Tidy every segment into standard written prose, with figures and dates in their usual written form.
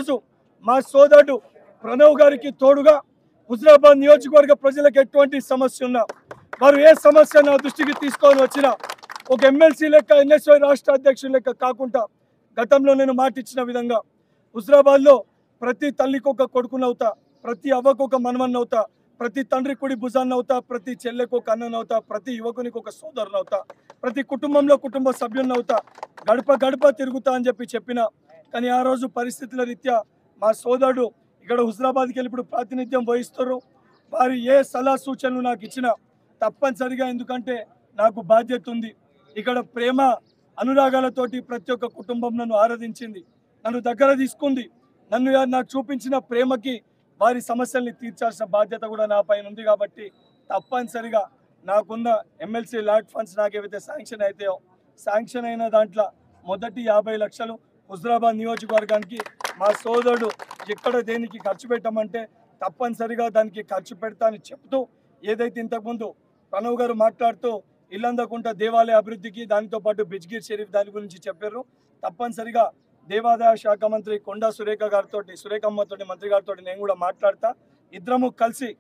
ఈరోజు మా సోదరుడు ప్రణవ్ గారికి తోడుగా హుజరాబాద్ నియోజకవర్గ ప్రజలకు ఎటువంటి సమస్య ఉన్నా వారు ఏ సమస్య నా దృష్టికి తీసుకొని వచ్చినా ఒక ఎమ్మెల్సీ లెక్క ఎన్ఎస్వై రాష్ట్ర అధ్యక్షుడు లెక్క కాకుండా గతంలో నేను మాట ఇచ్చిన విధంగా హుజరాబాద్లో ప్రతి తల్లికి ఒక కొడుకునవుతా, ప్రతి అవ్వకు ఒక మనవన్నవుతా, ప్రతి తండ్రి కుడి భుజాన్నవుతా, ప్రతి చెల్లెకు ఒక అన్ననవుతా, ప్రతి యువకునికి ఒక సోదరునవుతా, ప్రతి కుటుంబంలో కుటుంబ సభ్యున్నవుతా, గడప గడప తిరుగుతా అని చెప్పిన కానీ ఆ రోజు పరిస్థితుల రీత్యా మా సోదరుడు ఇక్కడ హుజరాబాద్కి వెళ్ళి ఇప్పుడు ప్రాతినిధ్యం వహిస్తారు. వారు ఏ సలహా సూచనలు నాకు ఇచ్చినా తప్పనిసరిగా, ఎందుకంటే నాకు బాధ్యత ఉంది. ఇక్కడ ప్రేమ అనురాగాలతోటి ప్రతి ఒక్క కుటుంబం నన్ను ఆరాధించింది, నన్ను దగ్గర తీసుకుంది. నాకు చూపించిన ప్రేమకి వారి సమస్యల్ని తీర్చాల్సిన బాధ్యత కూడా నా పైన ఉంది. కాబట్టి తప్పనిసరిగా నాకున్న ఎమ్మెల్సీ ల్యాట్ ఫండ్స్ నాకు ఏవైతే శాంక్షన్ అవుతాయో శాంక్షన్ అయిన దాంట్లో మొదటి 50 లక్షలు హుజరాబాద్ నియోజకవర్గానికి మా సోదరుడు ఎక్కడ దేనికి ఖర్చు పెట్టమంటే తప్పనిసరిగా దానికి ఖర్చు పెడతా అని చెప్తూ, ఏదైతే ఇంతకుముందు ప్రణవ్ గారు మాట్లాడుతూ ఇల్లందకుంట దేవాలయ అభివృద్ధికి దానితో పాటు బిజ్గిర్ షరీఫ్ దాని గురించి చెప్పారు. తప్పనిసరిగా దేవాదాయ శాఖ మంత్రి కొండా సురేఖమ్మతో మంత్రి గారితో నేను కూడా మాట్లాడతా. ఇద్దరము కలిసి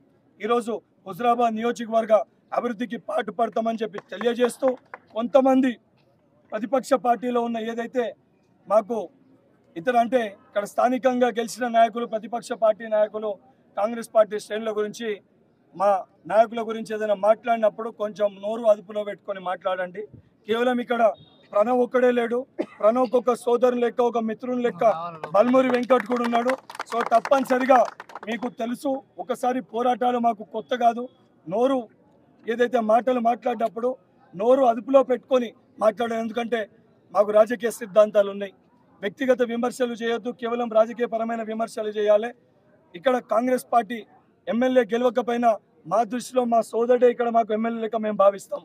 ఈరోజు హుజరాబాద్ నియోజకవర్గ అభివృద్ధికి పాటుపడతామని చెప్పి తెలియజేస్తూ, కొంతమంది ప్రతిపక్ష పార్టీలో ఉన్న ఏదైతే మాకు ఇతర అంటే ఇక్కడ స్థానికంగా గెలిచిన నాయకులు, ప్రతిపక్ష పార్టీ నాయకులు, కాంగ్రెస్ పార్టీ శ్రేణుల గురించి, మా నాయకుల గురించి ఏదైనా మాట్లాడినప్పుడు కొంచెం నోరు అదుపులో పెట్టుకొని మాట్లాడండి. కేవలం ఇక్కడ ప్రణవ్ ఒక్కడే లేడు, ప్రణవ్కి ఒక సోదరుని లెక్క, ఒక మిత్రుని లెక్క బల్మూరి వెంకట్ కూడా ఉన్నాడు. సో తప్పనిసరిగా మీకు తెలుసు, ఒకసారి పోరాటాలు మాకు కొత్త కాదు. నోరు ఏదైతే మాటలు మాట్లాడినప్పుడు నోరు అదుపులో పెట్టుకొని మాట్లాడాలి. ఎందుకంటే మాకు రాజకీయ సిద్ధాంతాలు ఉన్నాయి. వ్యక్తిగత విమర్శలు చేయొద్దు, కేవలం రాజకీయపరమైన విమర్శలు చేయాలి. ఇక్కడ కాంగ్రెస్ పార్టీ ఎమ్మెల్యే గెలవకపోయినా మా దృష్టిలో మా సోదరుడే ఇక్కడ మాకు ఎమ్మెల్యే లెక్క మేము భావిస్తాం.